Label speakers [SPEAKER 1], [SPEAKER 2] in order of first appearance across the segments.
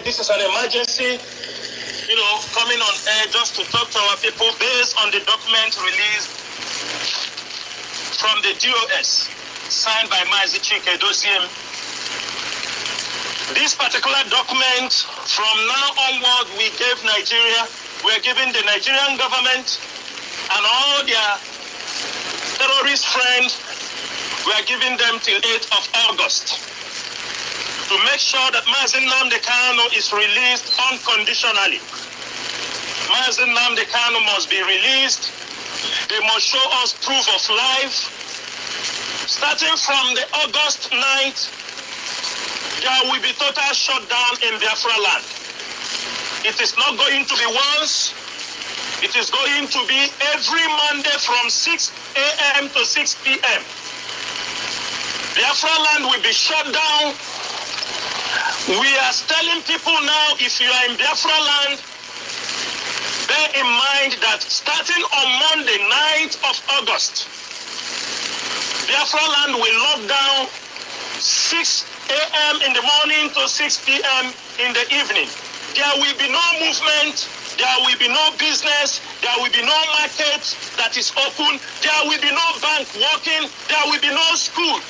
[SPEAKER 1] this is an emergency, coming on air just to talk to our people based on the document released from the DOS, signed by Mazi Chike Doziem. This particular document, from now onward, we are giving the Nigerian government and all their terrorist friends, we are giving them till 8th of August to make sure that Mazi Nnamdi Kanu is released unconditionally. Mazi Nnamdi Kanu must be released. They must show us proof of life. Starting from the August 9th, there will be total shutdown in Biafra land. It is not going to be once. It is going to be every Monday from 6 a.m. to 6 p.m. Biafra land will be shut down. We are telling people now, if you are in Biafra land, bear in mind that starting on Monday, 9th of August, Biafra land will lock down 6 a.m. in the morning to 6 p.m. in the evening. There will be no movement. There will be no business. There will be no market that is open. There will be no bank working. There will be no school.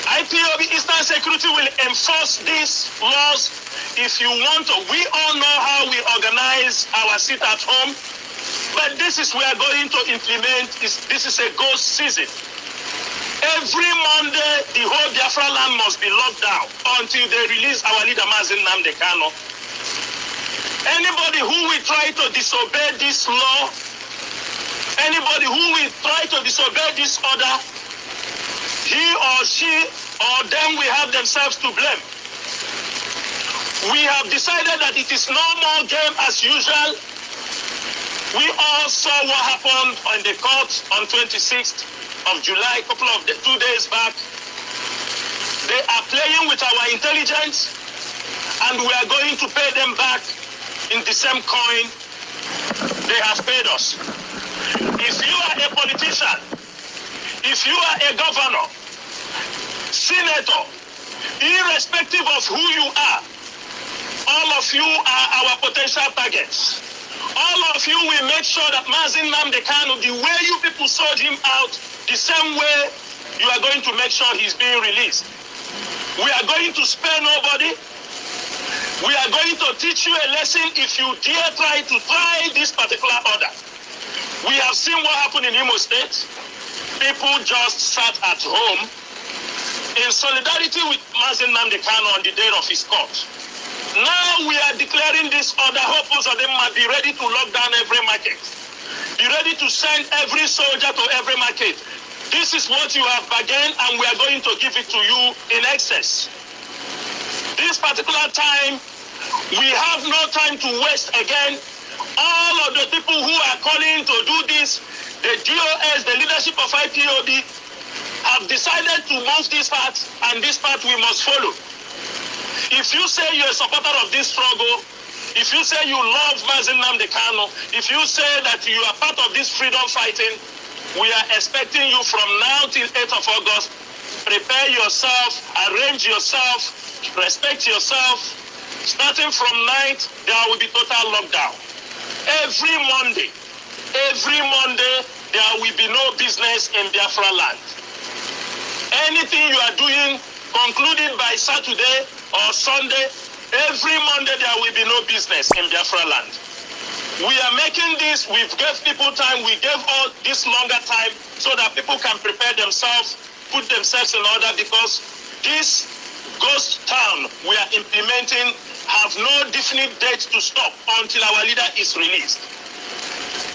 [SPEAKER 1] IPOB Eastern Security will enforce these laws. If you want to, we all know how we organize our sit at home, but this is we are going to implement. This is a ghost season. Every Monday, the whole Biafra land must be locked down until they release our leader Mazi Nnamdi Kanu. Anybody who will try to disobey this law, anybody who will try to disobey this order, he or she or them will have themselves to blame. We have decided that it is no more game as usual. We all saw what happened on the court on 26th of July, a couple of 2 days back. They are playing with our intelligence, and we are going to pay them back in the same coin they have paid us. If you are a politician, if you are a governor, senator, irrespective of who you are, all of you are our potential targets. All of you will make sure that Mazi Nnamdi Kanu, the way you people sold him out, the same way you are going to make sure he's being released. We are going to spare nobody. We are going to teach you a lesson if you dare try this particular order. We have seen what happened in Imo State. People just sat at home in solidarity with Mazi Nnamdi Kanu on the day of his court. Now we are declaring this order. Hopefully them might be ready to lock down every market. Be ready to send every soldier to every market. This is what you have bargained, and we are going to give it to you in excess. This particular time, we have no time to waste again. All of the people who are calling to do this, the DOS, the leadership of IPOB, have decided to move this path, and this path we must follow. If you say you're a supporter of this struggle, if you say you love Mazi Nnamdi Kanu, if you say that you are part of this freedom fighting, we are expecting you from now till 8th of August. Prepare yourself, arrange yourself, respect yourself. Starting from 9th, there will be total lockdown. Every Monday, there will be no business in Biafra land. Anything you are doing, concluding by Saturday or Sunday, every Monday there will be no business in Biafra land. We are making this, we gave people time, we gave all this longer time so that people can prepare themselves, put themselves in order, because this ghost town we are implementing have no definite date to stop until our leader is released.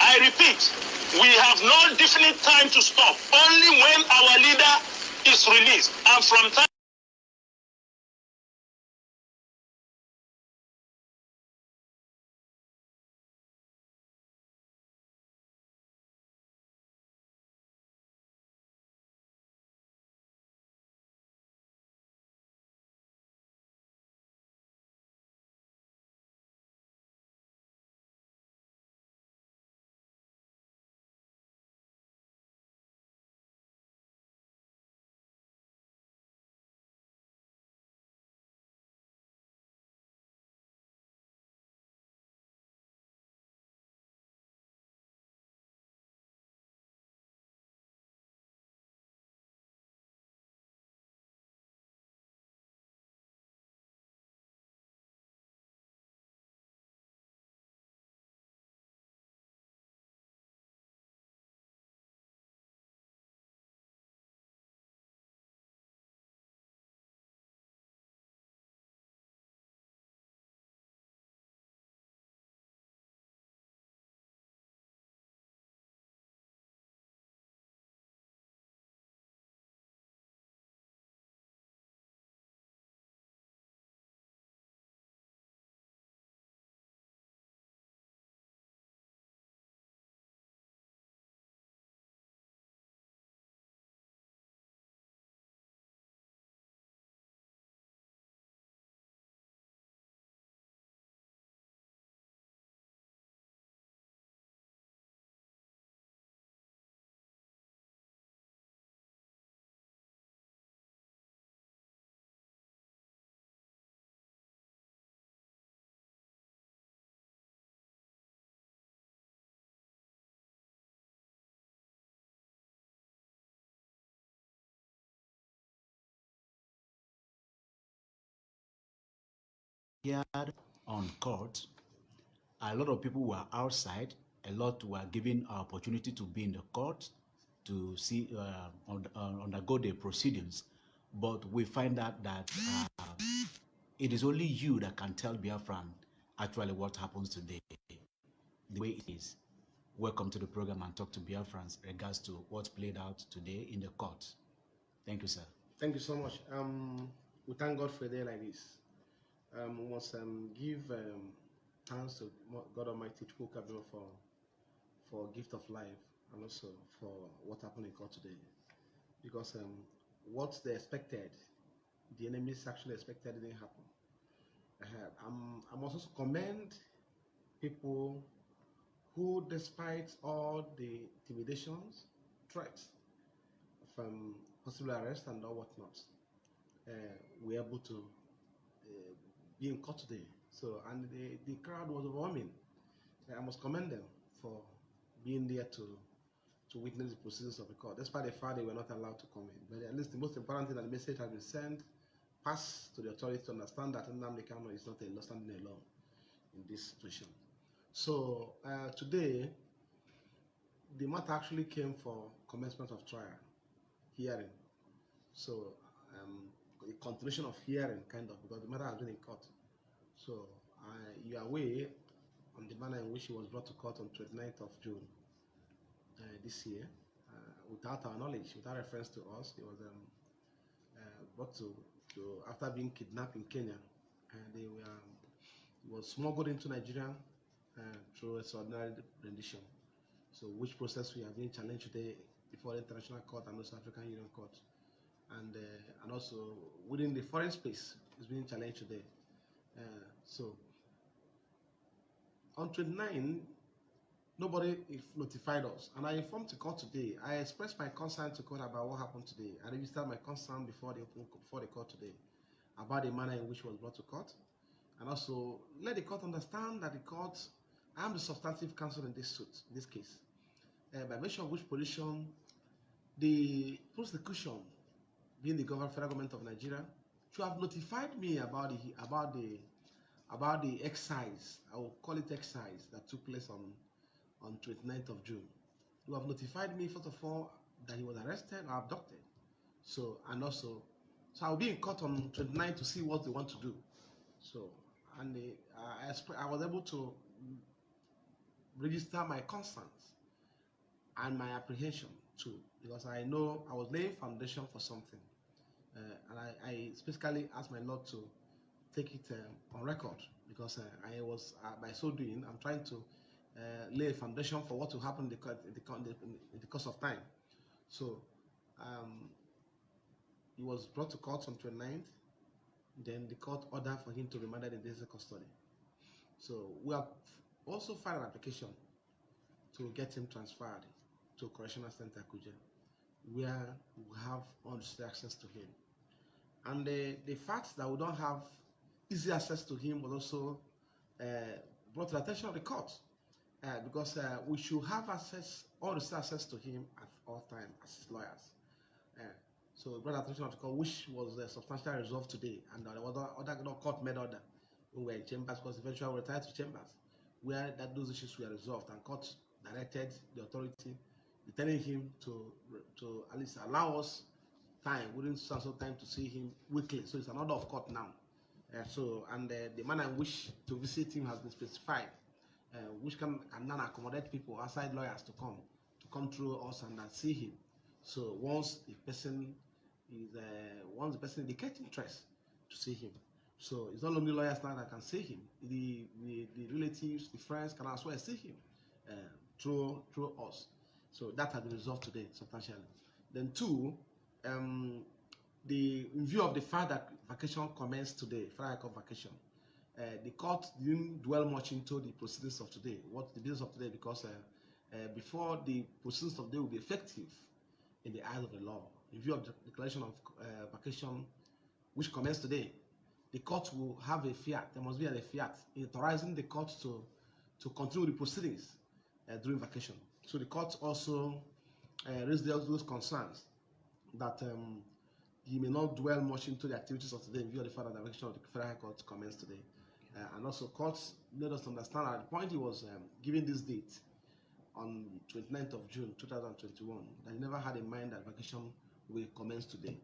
[SPEAKER 1] I repeat, we have no definite time to stop, only when our leader is released. And from time
[SPEAKER 2] heard on court, a lot of people were outside. A lot were given an opportunity to be in the court to see undergo the proceedings. But we find out that it is only you that can tell Biafran actually what happens today, the way it is. Welcome to the program and talk to Biafrans regards to what played out today in the court. Thank you, sir.
[SPEAKER 3] Thank you so much. We thank God for a day like this. We must give thanks to God Almighty for gift of life and also for what happened in court today. Because what they expected, the enemies actually expected didn't happen. I must also commend people who, despite all the intimidations, threats from possible arrest and all whatnot, were able to be in court today. So, and the crowd was overwhelming. I must commend them for being there to witness the proceedings of the court, despite the fact they were not allowed to come in. But at least the most important thing that the message has been sent, passed to the authorities to understand that Nnamdi Kanu is not standing alone in this situation. So today, the matter actually came for commencement of trial, hearing. So a continuation of hearing, kind of, because the matter has been in court. So you are aware on the manner in which he was brought to court on 29th of June this year, without our knowledge, without reference to us. He was brought to after being kidnapped in Kenya, and he was smuggled into Nigeria through extraordinary rendition. So, which process we have been challenged today before the International Court and also African Union Court, and also within the foreign space is being challenged today. So, on 29, nobody notified us, and I informed the court today. I expressed my concern to court about what happened today. I registered my concern before the court today about the manner in which it was brought to court, and also let the court understand that I am the substantive counsel in this suit, in this case, by virtue of which position the prosecution, being the federal government of Nigeria, should have notified me about the exercise. I will call it exercise that took place on 29th of June. You have notified me, first of all, that he was arrested or abducted. So, and also, so I'll be in court on 29th to see what they want to do. So, and I was able to register my concerns and my apprehension too, because I know I was laying foundation for something. And I specifically asked my Lord to take it on record, because I was, by so doing, I'm trying to lay a foundation for what will happen in the course of time. So he was brought to court on 29th. Then the court ordered for him to be remanded in judicial custody. So we have also filed an application to get him transferred to Correctional Center Kuje, where we have unrestricted access to him. And the fact that we don't have easy access to him was also brought to the attention of the court, because we should have unrestricted access to him at all times as his lawyers. So we brought attention of the court, which was substantially resolved today, and there was other court made order when we were in chambers, because eventually we retired to chambers, where those issues were resolved, and court directed the authority, telling him to at least allow us time, within some time, to see him weekly. So it's an order of court now. The manner in which to visit him has been specified, which can now accommodate people, outside lawyers, to come through us and see him. So once the person indicates interest to see him, so it's not only lawyers now that can see him. The relatives, the friends can as well see him through us. So that has been resolved today substantially. Then two, in view of the fact that vacation commenced today, Friday Court vacation, the court didn't dwell much into the proceedings of today, the business of today, because before the proceedings of today will be effective in the eyes of the law, in view of the declaration of vacation, which commenced today, the court will have a fiat. There must be a fiat authorizing the court to continue the proceedings during vacation. So the court also raised those concerns that he may not dwell much into the activities of today in view of the fact that the vacation of the Federal High Court commenced today. And also courts made us understand at the point he was giving this date on 29th of June 2021 that he never had in mind that vacation will commence today.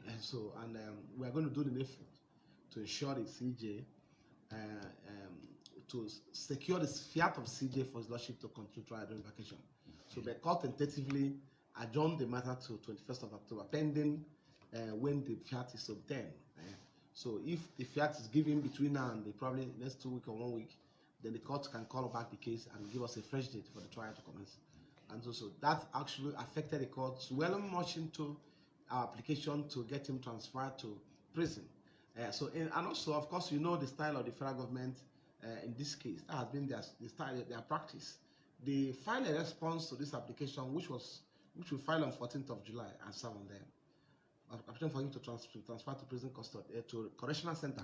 [SPEAKER 3] And so, we are going to do the needful to ensure the CJ, to secure the fiat of CJ for his lordship to continue trial during vacation. So the court tentatively adjourned the matter to 21st of October, pending when the fiat is obtained. So if the fiat is given between now and probably next 2 weeks or 1 week, then the court can call back the case and give us a fresh date for the trial to commence. And so that actually affected the courts well much into our application to get him transferred to prison. And also, of course, you know the style of the federal government in this case. That has been their practice. They filed a response to this application, which we filed on 14th of July and serve on them. Application for him to transfer to prison custody, to correctional center.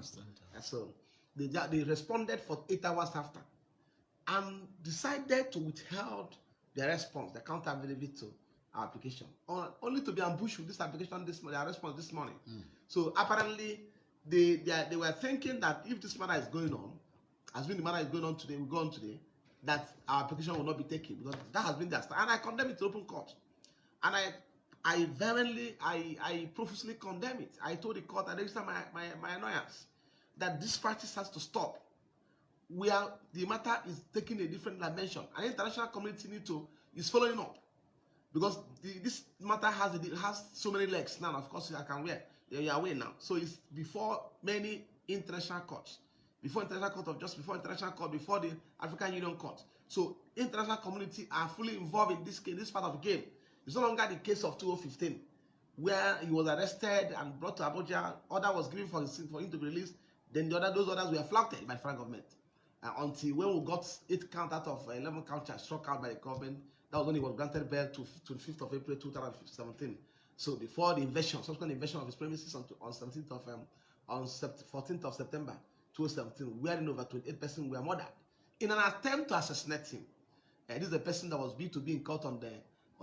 [SPEAKER 3] So they responded for 8 hours after and decided to withhold their response, their counter affidavit to our application, only to be ambushed with this application their response this morning. So apparently they were thinking that if this matter is going on, as when the matter is going on today, that our application will not be taken, because that has been their style. And I condemn it to open court. And I profusely condemn it. I told the court, I registered my annoyance that this practice has to stop. Where the matter is taking a different dimension, and the international community is following up, because this matter has so many legs now. Of course, you are aware now. So it's before many international courts, before International Court of Justice, before International Court, before the African Union Court. So international community are fully involved in this case, this part of the game. It's no longer the case of 2015, where he was arrested and brought to Abuja. Order was given for him to be released. Then those orders were flouted by the federal government. Until when we got 8 count out of 11 count charge struck out by the government, that was when he was granted bail to 5th of April 2017. So before the subsequent invasion of his premises on 14th of September 2017, wherein over 28 persons were murdered in an attempt to assassinate him. This is a person that was to be in court on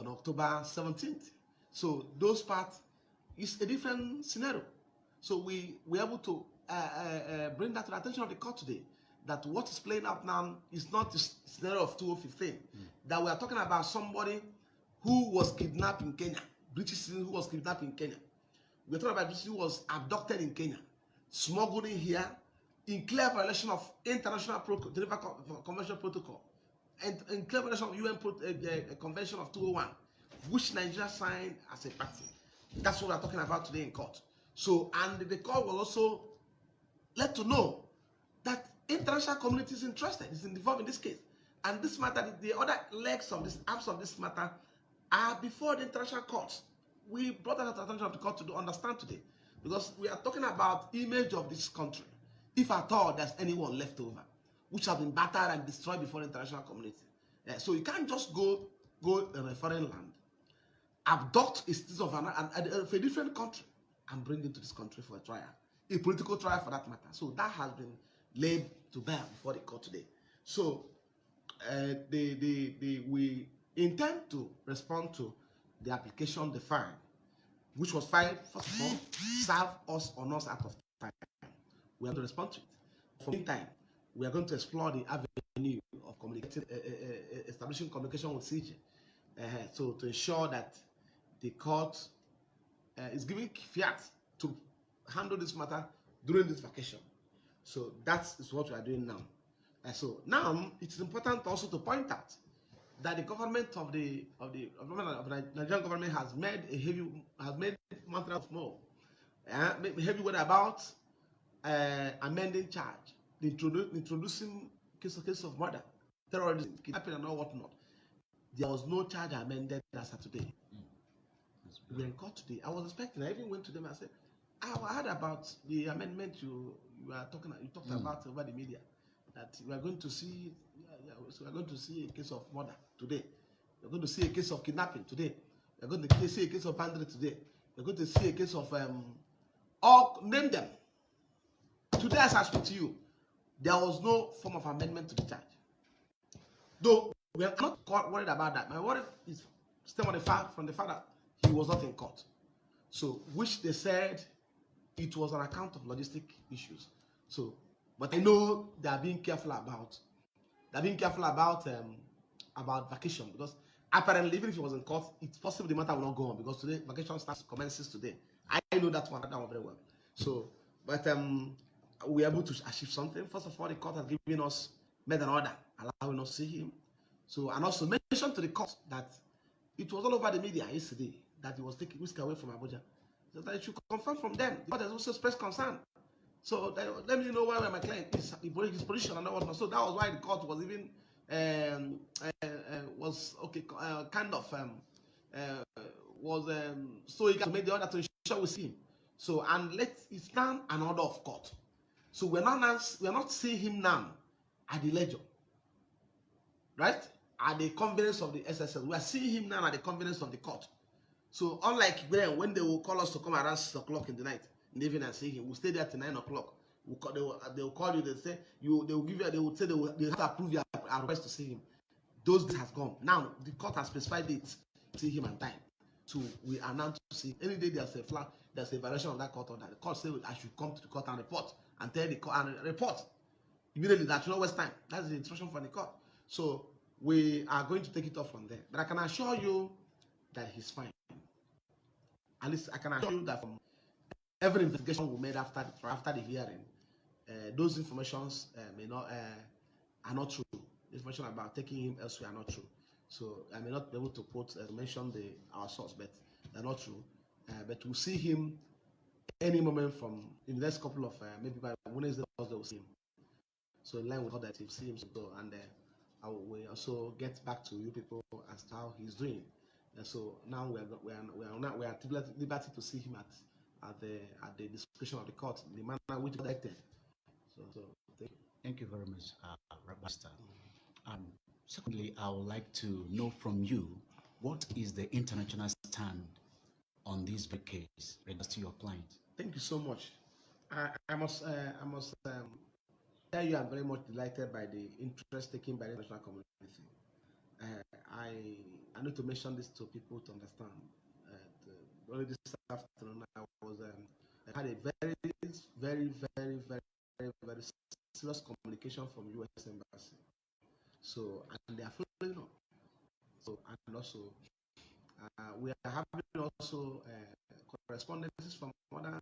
[SPEAKER 3] October 17th. So those parts is a different scenario. So we were able to bring that to the attention of the court today, that what is playing out now is not the scenario of 2015. That we are talking about somebody who was kidnapped in Kenya, British citizen who was kidnapped in Kenya. We are talking about British who was abducted in Kenya, smuggled in here, in clear violation of international Geneva Convention protocol, and in clear violation of UN Convention of 201, which Nigeria signed as a party. That's what we are talking about today in court. So, and the court will also let to know that international community is interested, is involved in this case. And this matter, the other legs of this, arms of this matter, are before the international courts. We brought that to the attention of the court to understand today, because we are talking about image of this country, if at all there's anyone left over, which have been battered and destroyed before the international community. So you can't just go in a foreign land, abduct a citizen of a different country, and bring it to this country for a trial, a political trial for that matter. So that has been laid to bear before the court today. So we intend to respond to the application, the file, which was filed, first of all, serve us on us out of time. We have to respond to it. For the meantime, we are going to explore the avenue of establishing communication with CJ, so to ensure that the court is giving fiat to handle this matter during this vacation. So that is what we are doing now. So now it is important also to point out that the government of the Nigerian government has made mountain of more heavy word about amending charge, introducing case of murder, terrorism, kidnapping, and all whatnot. There was no charge amended as of today. We were in court today. I was expecting. I even went to them and said, I heard about the amendment you talked about over the media, that we are going to see. So we are going to see a case of murder today. We are going to see a case of kidnapping today. We are going to see a case of banditry today. We are going to see a case of all name them. Today, as I speak to you, there was no form of amendment to the charge. Though we are not worried about that. My worry is stem on the fact that he was not in court. So, which they said it was on account of logistic issues. So, But I know they are being careful about. They're being careful about vacation, because apparently, even if it was in court, it's possible the matter will not go on, because today vacation commences today. I know that one very well. So, but we're able to achieve something. First of all, the court has given us made an order allowing us to see him. So, and also mentioned to the court that it was all over the media yesterday that he was taking whiskey away from Abuja. So that it should confirm from them. The court has also expressed concern. So let me know where my client is, his position and whatnot. So that was why the court was even was okay, kind of was so eager to make the order to ensure we see him. So and it's now an order of court. So we're not seeing him now at the ledger, right? At the convenience of the SSL. We are seeing him now at the convenience of the court. So unlike then, when they will call us to come around 6 o'clock in the night, in the evening, and see him, we'll stay there till 9 o'clock. They will call you. They say they will give you. They will say they have to approve your request to see him. Those days has gone. Now the court has specified dates to see him and time. So we are now to see any day there's a violation of that court order. The court say I should come to the court and report and tell the court and report immediately. That should not waste time. That's the instruction from the court. So we are going to take it off from there. But I can assure you that he's fine. At least I can assure you that from every investigation we made after the hearing, those informations are not true. The information about taking him elsewhere are not true. So I may not be able to mention our source, but they're not true. But we'll see him any moment from in the next couple of maybe by Wednesday or Thursday we'll see him. So in line with all that, we'll see him go, and I will also get back to you people as to how he's doing. And so now we are at liberty to see him at the discretion of the court, the manner which elected. So thank you.
[SPEAKER 2] Thank you very much, Pastor. Secondly, I would like to know from you, what is the international stand on this case regards to your client?
[SPEAKER 3] Thank you so much. I must tell you I'm very much delighted by the interest taken by the international community. I need to mention this to people to understand. Only this afternoon I had a very, very, very, very, very, very serious communication from U.S. Embassy. So, and they are following up. So, and also, we are having also correspondences from other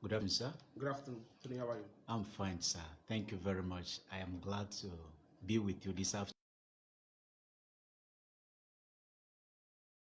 [SPEAKER 2] Good afternoon, sir.
[SPEAKER 3] Good afternoon, Tony. How are you?
[SPEAKER 2] I'm fine, sir. Thank you very much. I am glad to be with you this afternoon.